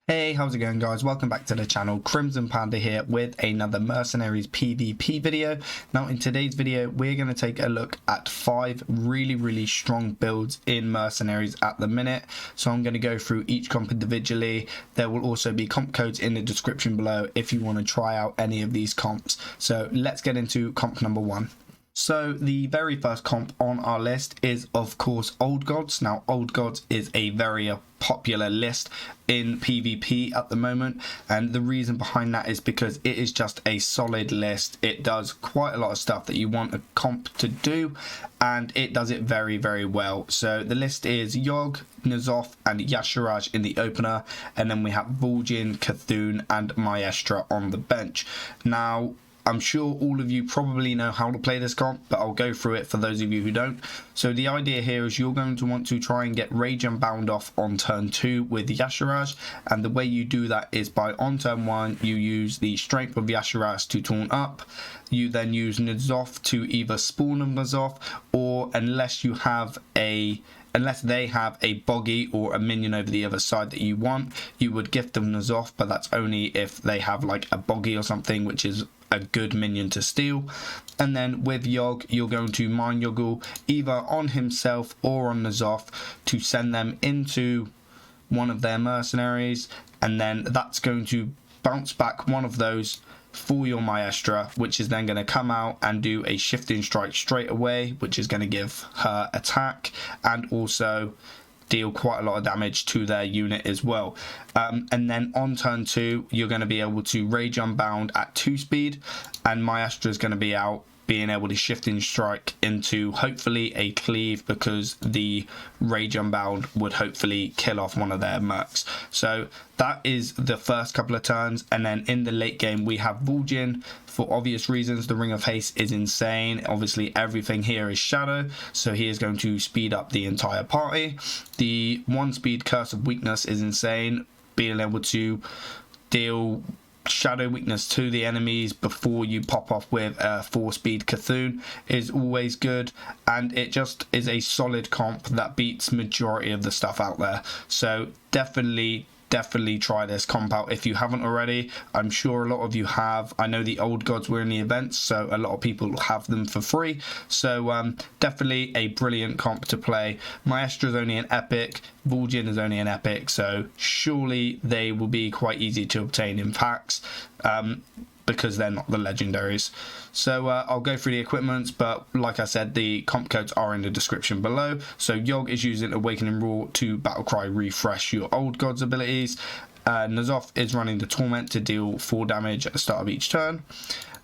Hey, how's it going guys? Welcome back to the channel. Crimsonpanda here with another Mercenaries PvP video. Now in today's video we're going to take a look at 5 really strong builds in Mercenaries at the minute. So I'm going to go through each comp individually. There will also be comp codes in the description below if you want to try out any of these comps. So let's get into comp number 1. So the very first comp on our list is of course Old Gods. Now Old Gods is a very popular list in PvP at the moment, and the reason behind that is because it is just a solid list. It does quite a lot of stuff that you want a comp to do, and it does it very well. So the list is Yogg, N'Zoth and Y'Shaarj in the opener, and then we have vol'jin, Cthulhu and Maestra on the bench. Now I'm sure all of you probably know how to play this comp, but I'll go through it for those of you who don't. So the idea here is you're going to want to try and get Rage Unbound off on turn 2 with Y'Shaarj, and the way you do that is by on turn 1 you use the strength of Y'Shaarj to taunt up. You then use N'Zoth to either spawn of N'Zoth, or unless they have a boggy or a minion over the other side that you want, you would gift them N'Zoth, but that's only if they have like a boggy or something, which is a good minion to steal. And then with Yogg, you're going to Mind Yoggle either on himself or on N'Zoth to send them into one of their mercenaries, and then that's going to bounce back one of those for your Maestra, which is then going to come out and do a shifting strike straight away, which is going to give her attack and also deal quite a lot of damage to their unit as well. And then on turn 2 you're going to be able to Rage Unbound at 2 speed, and Maestra is going to be out being able to shifting strike into hopefully a cleave, because the Rage Unbound would hopefully kill off one of their mercs. So that is the first couple of turns, and then in the late game we have vol'jin. For obvious reasons, the Ring of Haste is insane. Obviously everything here is shadow, so he is going to speed up the entire party. The 1 speed Curse of Weakness is insane, being able to deal shadow weakness to the enemies before you pop off with a 4-speed Cthulhu is always good, and it just is a solid comp that beats majority of the stuff out there. So definitely try this comp out if you haven't already. I'm sure a lot of you have. I know the Old Gods were in the events, so a lot of people have them for free. So definitely a brilliant comp to play. Maestra is only an epic, vol'jin is only an epic, so surely they will be quite easy to obtain in packs, because they're not the legendaries. So I'll go through the equipments, but like I said, the comp codes are in the description below. So Yogg is using Awakening Roar to Battlecry refresh your Old Gods abilities. N'Zoth is running the Torment to deal 4 damage at the start of each turn.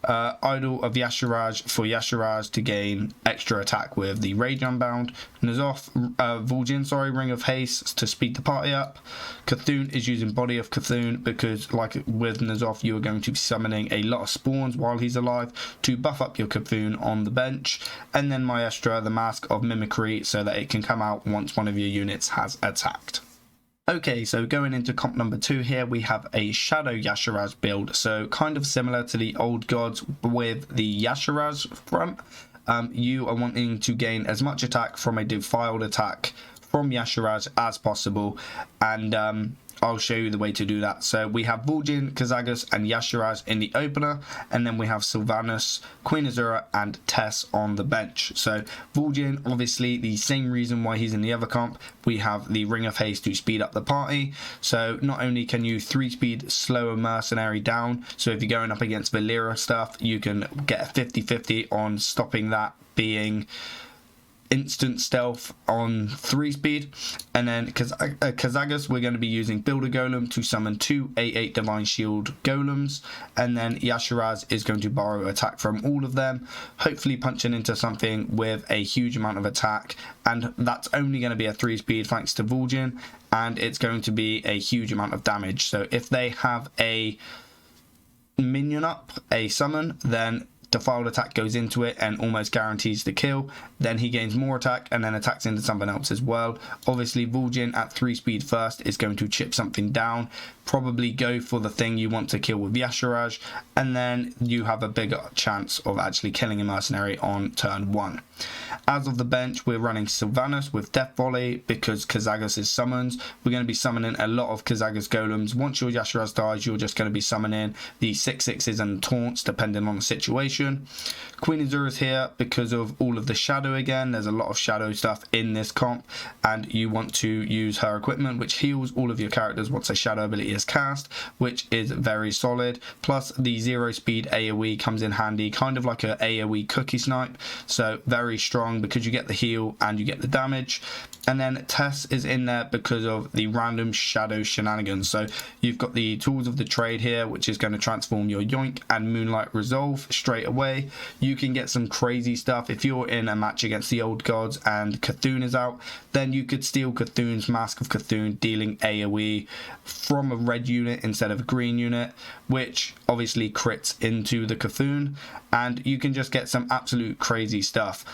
Idol of Y'Shaarj for Y'Shaarj to gain extra attack with the Rage Unbound. N'Zoth, vol'jin, Ring of Haste to speed the party up. Cthulhu is using Body of Cthulhu because, like with N'Zoth, you are going to be summoning a lot of spawns while he's alive to buff up your Cthulhu on the bench. And then Maestra, the Mask of Mimicry, so that it can come out once one of your units has attacked. Okay, so going into comp number 2 here, we have a Shadow Y'Shaarj build, so kind of similar to the Old Gods with the Y'Shaarj front. You are wanting to gain as much attack from a defiled attack from Y'Shaarj as possible, and I'll show you the way to do that. So we have vol'jin, Kazagus and Y'Shaarj in the opener, and then we have Sylvanas, Queen Azura and Tess on the bench. So vol'jin, obviously the same reason why he's in the other comp, we have the Ring of Haste to speed up the party. So not only can you 3-speed slow a mercenary down, so if you're going up against Valyria stuff, you can get a 50-50 on stopping that being instant stealth on 3-speed. And then Kazagus, we're going to be using Builder Golem to summon 2 8/8 Divine Shield Golems, and then Y'Shaarj is going to borrow attack from all of them, hopefully punching into something with a huge amount of attack, and that's only going to be a 3-speed thanks to vol'jin, and it's going to be a huge amount of damage. So if they have a minion up, a summon, then defiled attack goes into it and almost guarantees the kill. Then he gains more attack and then attacks into something else as well. Obviously vol'jin at 3 speed first is going to chip something down, probably go for the thing you want to kill with Yasharaj, and then you have a bigger chance of actually killing a mercenary on turn 1. As of the bench, we're running Sylvanas with Death Volley because Kazagos' summons. We're going to be summoning a lot of Kazagos golems. Once your Yasharaj dies, you're just going to be summoning the 6/6s and taunts depending on the situation. Queen Azura is here because of all of the shadow again. There's a lot of shadow stuff in this comp, and you want to use her equipment, which heals all of your characters once a shadow ability is cast, which is very solid. Plus the 0 speed AoE comes in handy, kind of like a AoE cookie snipe, so very strong because you get the heal and you get the damage. And then Tess is in there because of the random shadow shenanigans. So you've got the tools of the trade here, which is going to transform your Yoink and Moonlight Resolve straight away. You can get some crazy stuff. If you're in a match against the old gods and Cthulhu is out, then you could steal Cthulhu's Mask of Cthulhu, dealing AoE from a red unit instead of a green unit, which obviously crits into the Cthulhu, and you can just get some absolute crazy stuff.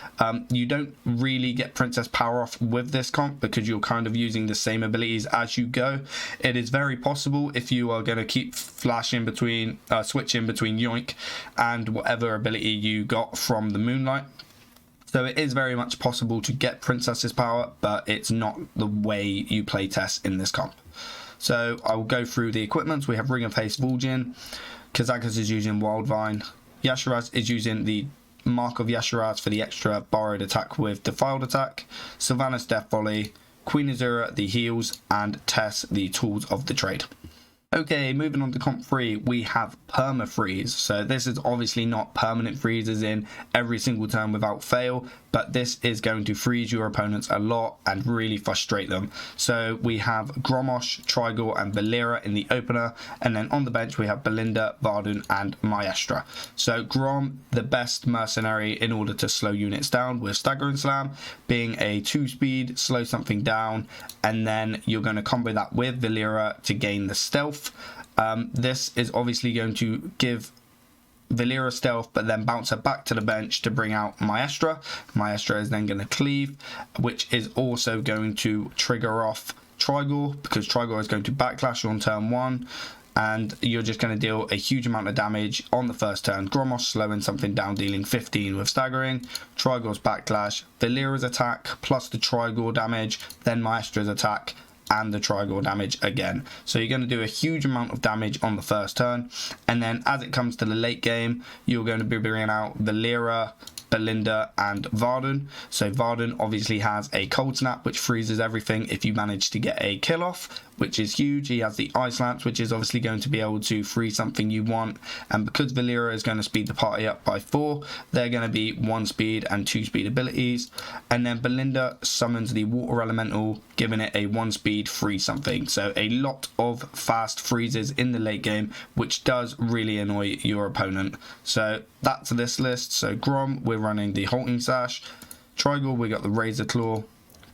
You don't really get Princess Power off with this comp because you're kind of using the same abilities as you go. It is very possible if you are going to keep flashing between, switching between Yoink and whatever ability you got from the Moonlight. So it is very much possible to get Princess's Power, but it's not the way you play Tess in this comp. So I will go through the equipments. We have Ring of Haste vol'jin, Kazagos is using Wildvine, Yasharaj is using the Mark of Yasharaj for the extra borrowed attack with defiled attack, Sylvanas Death Volley, Queen Azura the heals, and Tess the tools of the trade. Okay, moving on to comp 3, we have Perma Freeze. So this is obviously not permanent freeze as in every single turn without fail, but this is going to freeze your opponents a lot and really frustrate them. So we have Grommash, Trigor and Valeera in the opener, and then on the bench we have Belinda, Vardun and Maestra. So Grom, the best mercenary in order to slow units down, with Staggering Slam being a 2 speed, slow something down, and then you're going to combo that with Valeera to gain the stealth. This is obviously going to give Valeera stealth, but then bounce her back to the bench to bring out Maestra. Maestra is then going to cleave, which is also going to trigger off Trigor, because Trigor is going to backlash on turn 1, and you're just going to deal a huge amount of damage on the first turn. Grommash slowing something down, dealing 15 with staggering, Trigor's backlash, Valeera's attack plus the Trigor damage, then Maestra's attack and the Trigor damage again. So you're going to do a huge amount of damage on the first turn, and then as it comes to the late game, you're going to be bringing out Valeera, Belinda and Vardun. So Vardun obviously has a cold snap which freezes everything if you manage to get a kill off, which is huge. He has the ice lamps, which is obviously going to be able to freeze something you want, and because Valeera is going to speed the party up by 4, they're going to be 1 speed and 2 speed abilities. And then Belinda summons the water elemental, giving it a 1 speed freeze something. So a lot of fast freezes in the late game, which does really annoy your opponent. So that's this list. So Grom, we're running the Halting Sash. Trigor, we got the Razor Claw.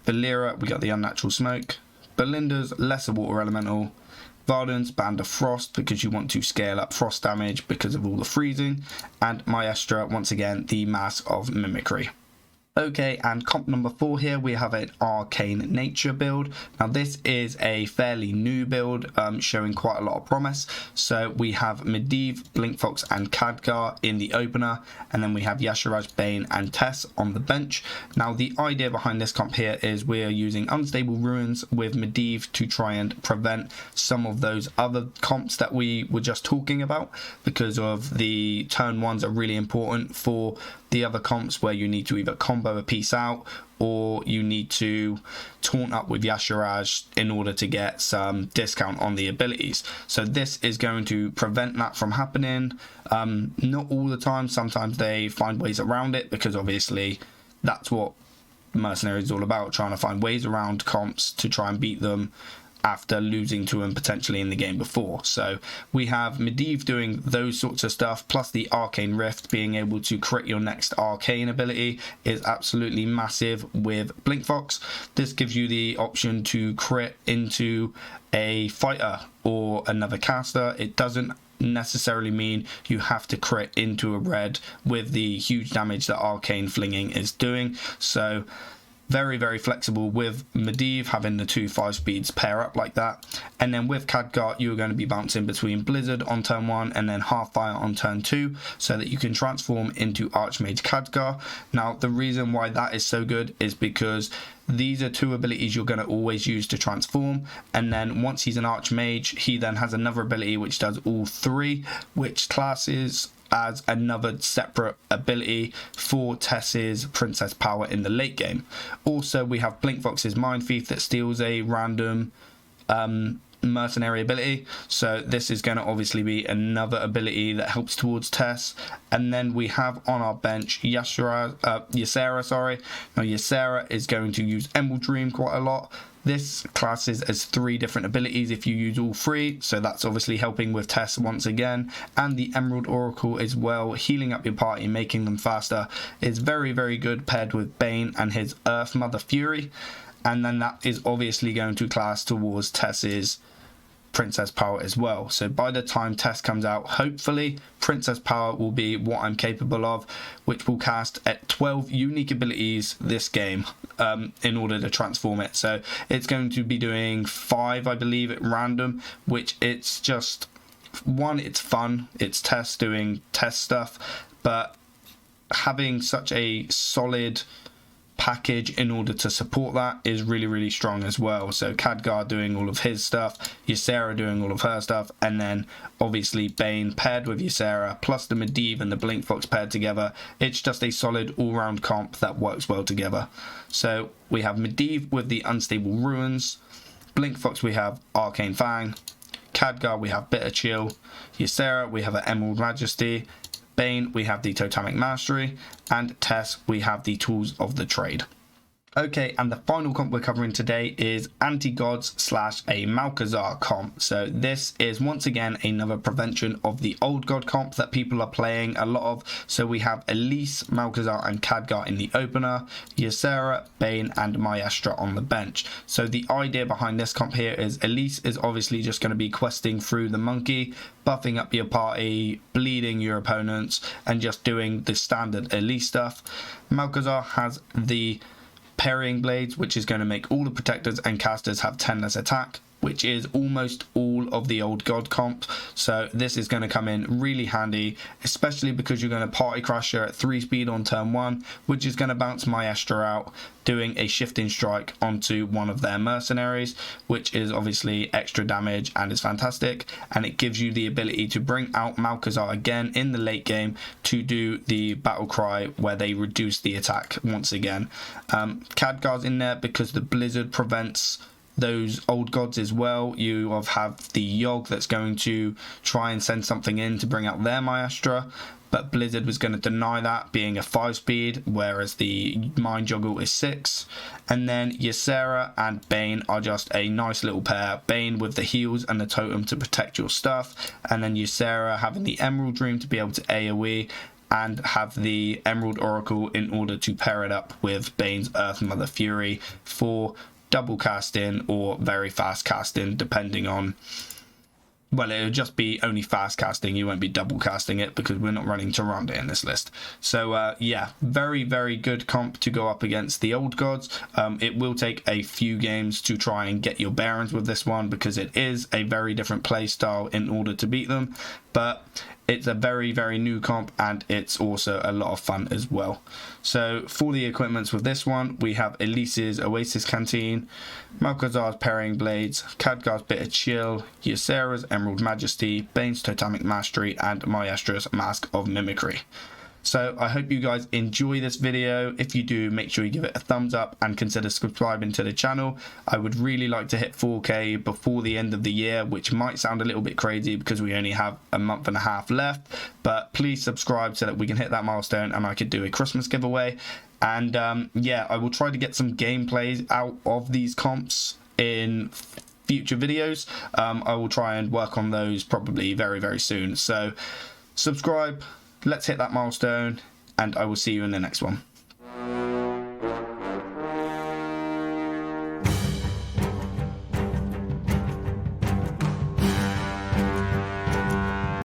Valeera, we got the Unnatural Smoke. Belinda's Lesser Water Elemental. Vardun's Band of Frost, because you want to scale up frost damage because of all the freezing. And Maestra, once again, the Mask of Mimicry. Okay, and comp number 4 here, we have an Arcane Nature build. Now this is a fairly new build, showing quite a lot of promise. So we have Medivh, Blinkfox and Khadgar in the opener, and then we have Yasharaj, Bane and Tess on the bench. Now the idea behind this comp here is we're using Unstable Ruins with Medivh to try and prevent some of those other comps that we were just talking about, because of the turn 1s are really important for the other comps where you need to either combo a piece out or you need to taunt up with Yasharaj in order to get some discount on the abilities. So this is going to prevent that from happening. Not all the time, sometimes they find ways around it, because obviously that's what Mercenaries is all about, trying to find ways around comps to try and beat them after losing to him potentially in the game before. So we have Medivh doing those sorts of stuff, plus the Arcane Rift, being able to crit your next arcane ability is absolutely massive with Blinkfox. This gives you the option to crit into a fighter or another caster. It doesn't necessarily mean you have to crit into a red with the huge damage that Arcane Flinging is doing. So very, very flexible with Medivh having the 2 5 speeds pair up like that. And then with Khadgar, you're going to be bouncing between Blizzard on turn 1 and then Hearthfire on turn 2, so that you can transform into Archmage Khadgar. Now, the reason why that is so good is because these are 2 abilities you're going to always use to transform, and then once he's an Archmage, he then has another ability which does all 3, which classes as another separate ability for Tess's Princess Power in the late game. Also, we have Blinkfox's Mind Thief that steals a random mercenary ability, so this is going to obviously be another ability that helps towards Tess. And then we have on our bench Ysera. Now Ysera is going to use Emerald Dream quite a lot. This classes as 3 different abilities if you use all 3, so that's obviously helping with Tess once again. And the Emerald Oracle as well, healing up your party, making them faster, is very, very good paired with Bane and his Earth Mother Fury. And then that is obviously going to class towards Tess's Princess Power as well. So by the time Tess comes out, hopefully Princess Power will be what I'm capable of, which will cast at 12 unique abilities this game in order to transform it. So it's going to be doing 5, I believe, at random, which it's just, one, it's fun, it's Tess doing Tess stuff, but having such a solid package in order to support that is really, really strong as well. So Khadgar doing all of his stuff, Ysera doing all of her stuff, and then obviously Bane paired with Ysera plus the Medivh and the Blinkfox paired together. It's just a solid all-round comp that works well together. So we have Medivh with the Unstable Ruins, Blinkfox we have Arcane Fang, Khadgar we have Bitter Chill, Ysera we have an Emerald Majesty, Bane we have the Totemic Mastery, and Tess we have the Tools of the Trade. Okay, and the final comp we're covering today is Anti-Gods / a Malchezaar comp. So this is once again another prevention of the old god comp that people are playing a lot of. So we have Elise, Malchezaar and Khadgar in the opener, Ysera, Bane and Maestra on the bench. So the idea behind this comp here is Elise is obviously just going to be questing through the monkey, buffing up your party, bleeding your opponents, and just doing the standard Elise stuff. Malchezaar has the Parrying Blades, which is going to make all the protectors and casters have 10 less attack, which is almost all of the old god comp. So this is going to come in really handy, especially because you're going to party crasher at 3 speed on turn 1, which is going to bounce Maestra out, doing a shifting strike onto one of their mercenaries, which is obviously extra damage and is fantastic. And it gives you the ability to bring out Malchezaar again in the late game to do the battle cry where they reduce the attack once again. Khadgar's in there because the Blizzard prevents those old gods as well. You have the Yogg that's going to try and send something in to bring out their Maestra, but Blizzard was going to deny that, being a 5 speed, whereas the Mind Juggle is 6. And then Ysera and Bane are just a nice little pair. Bane with the heals and the totem to protect your stuff, and then Ysera having the Emerald Dream to be able to AoE, and have the Emerald Oracle in order to pair it up with Bane's Earth Mother Fury for double casting or very fast casting, depending on, well, it'll just be only fast casting, you won't be double casting it because we're not running Tyrande in this list. So yeah, very, very good comp to go up against the old gods. It will take a few games to try and get your bearings with this one because it is a very different play style in order to beat them, but it's a very, very new comp and it's also a lot of fun as well. So for the equipments with this one, we have Elise's Oasis Canteen, Malchezaar's Parrying Blades, Khadgar's Bitter Chill, Ysera's Emerald Majesty, Bane's Totemic Mastery, and Maestra's Mask of Mimicry. So I hope you guys enjoy this video. If you do, make sure you give it a thumbs up and consider subscribing to the channel. I would really like to hit 4K before the end of the year, which might sound a little bit crazy because we only have a month and a half left, but please subscribe so that we can hit that milestone and I could do a Christmas giveaway. And yeah, I will try to get some gameplays out of these comps in future videos. I will try and work on those probably very, very soon. So subscribe. Let's hit that milestone, and I will see you in the next one.